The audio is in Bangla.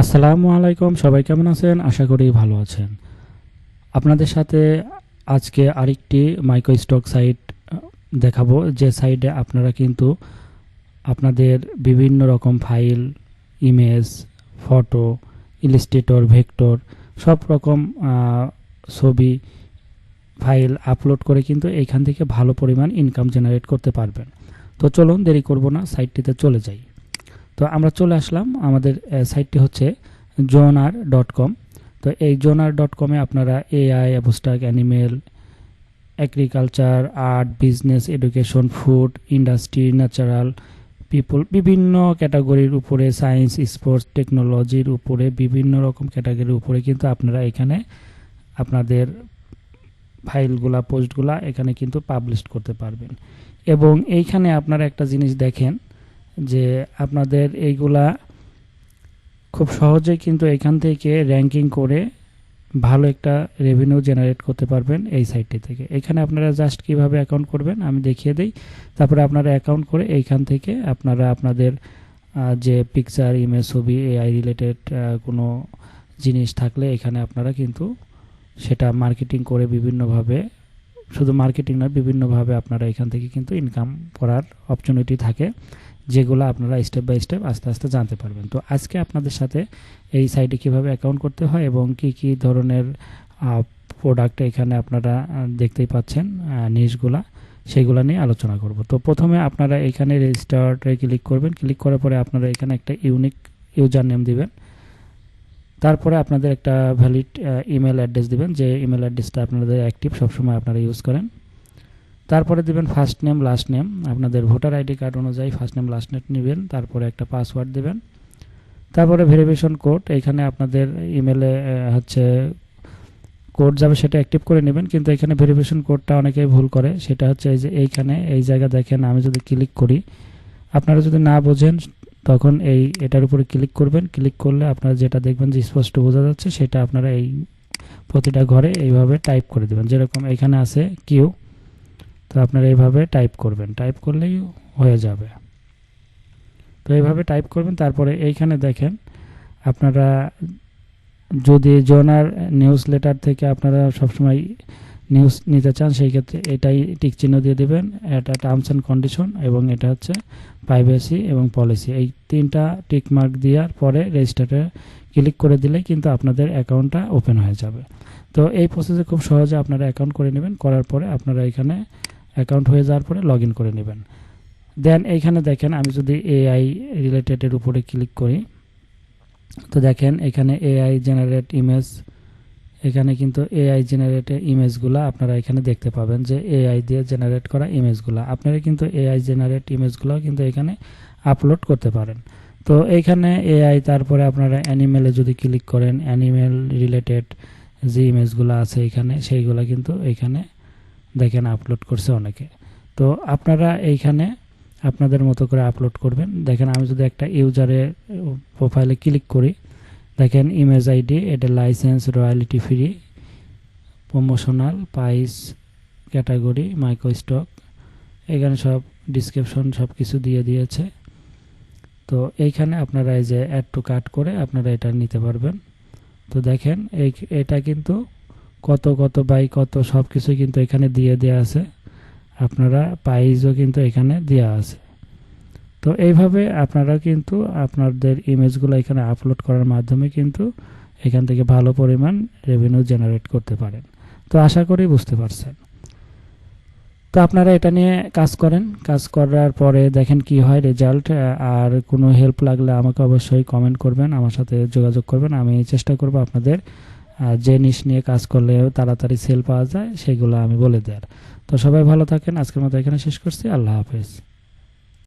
আসসালামু আলাইকুম, সবাই কেমন আছেন? আশা করি ভালো আছেন। আপনাদের সাথে আজকে আরেকটি মাইক্রো স্টক সাইট দেখাবো, যে সাইটে আপনারা কিন্তু আপনাদের বিভিন্ন রকম file, image, photo, Illustrator, vector সব রকম ছবি ফাইল আপলোড করে কিন্তু এইখান থেকে ভালো পরিমাণ ইনকাম জেনারেট করতে পারবেন। তো চলুন দেরি করব না, সাইটটিতে চলে যাই। তো আমরা চলে আসলাম, আমাদের সাইটটি হচ্ছে jonar.com। তো এই jonar.com এ আপনারা AI, abstract, animal, agriculture, art, business, education, food, industry, natural people, বিভিন্ন ক্যাটাগরির উপরে, সায়েন্স, স্পোর্টস, টেকনোলজির উপরে, বিভিন্ন রকম ক্যাটাগরির উপরে কিন্তু আপনারা এখানে আপনাদের ফাইলগুলা, পোস্টগুলা এখানে কিন্তু পাবলিশ করতে পারবেন। এবং এইখানে আপনারা একটা জিনিস দেখেন যে আপনাদের এইগুলা খুব সহজেই কিন্তু এখান থেকে র্যাঙ্কিং করে ভালো একটা রেভিনিউ জেনারেট করতে পারবেন এই সাইটটি থেকে। এখানে আপনারা জাস্ট কিভাবে অ্যাকাউন্ট করবেন আমি দেখিয়ে দিই। তারপরে আপনারা অ্যাকাউন্ট করে এইখান থেকে আপনারা আপনাদের যে পিকচার, ইমেজ, ছবি, এআই রিলেটেড কোনো জিনিস থাকলে এখানে আপনারা কিন্তু সেটা মার্কেটিং করে বিভিন্নভাবে, শুধু মার্কেটিং নয়, বিভিন্নভাবে আপনারা এখান থেকে কিন্তু ইনকাম করার অপরচুনিটি থাকে, যেগুলো আপনারা স্টেপ বাই স্টেপ আস্তে আস্তে জানতে পারবেন। তো আজকে আপনাদের সাথে এই সাইটে কিভাবে অ্যাকাউন্ট করতে হয় এবং কি কি ধরনের প্রোডাক্ট এখানে আপনারা দেখতেই পাচ্ছেন নিউজগুলা, সেগুলো নিয়ে আলোচনা করব। তো প্রথমে আপনারা এখানে রেজিস্টারে ক্লিক করবেন। ক্লিক করার পরে আপনারা এখানে একটা ইউনিক ইউজার নেম দিবেন। তারপরে আপনাদের একটা ভ্যালিড ইমেল অ্যাড্রেস দিবেন, যে ইমেল অ্যাড্রেসটা আপনাদের অ্যাক্টিভ সবসময় আপনারা ইউজ করেন। তারপরে দিবেন ফার্স্ট নেম, লাস্ট নেম, আপনাদের ভোটার আইডি কার্ড অনুযায়ী ফার্স্ট নেম লাস্ট নেম নেবেন। তারপরে একটা পাসওয়ার্ড দেবেন। তারপরে ভেরিফিকেশন কোড, এখানে আপনাদের ইমেলে হচ্ছে কোড যাবে, সেটা অ্যাক্টিভ করে নেবেন। কিন্তু এখানে ভেরিফিকেশন কোডটা অনেকেই ভুল করে, সেটা হচ্ছে এই যে এইখানে এই জায়গা দেখেন, আমি যদি ক্লিক করি, আপনারা যদি না বোঝেন তখন এটার উপরে ক্লিক করবেন। ক্লিক করলে আপনারা যেটা দেখবেন যে স্পষ্ট বোঝা যাচ্ছে, সেটা আপনারা এই প্রতিটা ঘরে এইভাবে টাইপ করে দেবেন। যেরকম এখানে আছে কিউ, তো আপনারা এইভাবে টাইপ করবেন, টাইপ করলেই হয়ে যাবে। তো এইভাবে টাইপ করবেন। তারপরে এইখানে দেখেন, আপনারা যদি জোনার নিউজ লেটার থেকে আপনারা সবসময় নিউজ নিতে চান, সেই ক্ষেত্রে এটাই টিক চিহ্ন দিয়ে দেবেন। এটা টার্মস অ্যান্ড কন্ডিশন এবং এটা হচ্ছে প্রাইভেসি এবং পলিসি, এই তিনটা টিক মার্ক দেওয়ার পরে রেজিস্টারে ক্লিক করে দিলেই কিন্তু আপনাদের অ্যাকাউন্টটা ওপেন হয়ে যাবে। তো এই প্রসেসে খুব সহজে আপনারা অ্যাকাউন্ট করে নেবেন। করার পরে আপনারা এখানে অ্যাকাউন্ট হয়ে যাওয়ার পরে লগ ইন করে নেবেন। দেন এইখানে দেখেন, আমি যদি এআই রিলেটেডের উপরে ক্লিক করি, তো দেখেন এখানে এআই জেনারেট ইমেজ, এখানে কিন্তু এআই জেনারেটেড ইমেজগুলো আপনারা এখানে দেখতে পাবেন, যে এআই দিয়ে জেনারেট করা ইমেজগুলো আপনারা কিন্তু এআই জেনারেট ইমেজগুলো কিন্তু এখানে আপলোড করতে পারেন। তো এইখানে এআই, তারপরে আপনারা অ্যানিমেলে যদি ক্লিক করেন, অ্যানিমেল রিলেটেড যে ইমেজগুলো আছে এখানে, সেইগুলো কিন্তু এখানে দেখেন আপলোড করছে অনেকে। তো আপনারা এইখানে আপনাদের মতো করে আপলোড করবেন। দেখেন আমি যদি একটা ইউজারের প্রোফাইলে ক্লিক করি, দেখেন ইমেজ আইডি, এটা licence, royalty free, promotional, price, category, micro stock, এখানে সব ডিসক্রিপশন সব কিছু দিয়ে দিয়েছে। তো এইখানে আপনারা এই যে অ্যাড টু কার্ট করে আপনারা এটা নিতে পারবেন। তো দেখেন এটা কিন্তু কত কত বাই কত সব কিছু কিন্তু এখানে দিয়ে দেওয়া আছে, আপনারা প্রাইসও কিন্তু এখানে দেওয়া আছে। তো এইভাবে আপনারা কিন্তু আপনাদের ইমেজগুলো এখানে আপলোড করার মাধ্যমে কিন্তু এখান থেকে ভালো পরিমাণ রেভিনিউ জেনারেট করতে পারেন। তো আশা করি বুঝতে পারছেন। তো আপনারা এটা নিয়ে কাজ করেন, কাজ করার পরে দেখেন কি হয় রেজাল্ট। আর কোনো হেল্প লাগলে আমাকে অবশ্যই কমেন্ট করবেন, আমার সাথে যোগাযোগ করবেন। আমি চেষ্টা করব আপনাদের যে নিশ নিয়ে কাজ করলে তাড়াতাড়ি সেল পাওয়া যায় সেগুলো আমি বলে দেওয়ার। তো সবাই ভালো থাকেন। আজকের মতো এখানে শেষ করছি। আল্লাহ হাফেজ।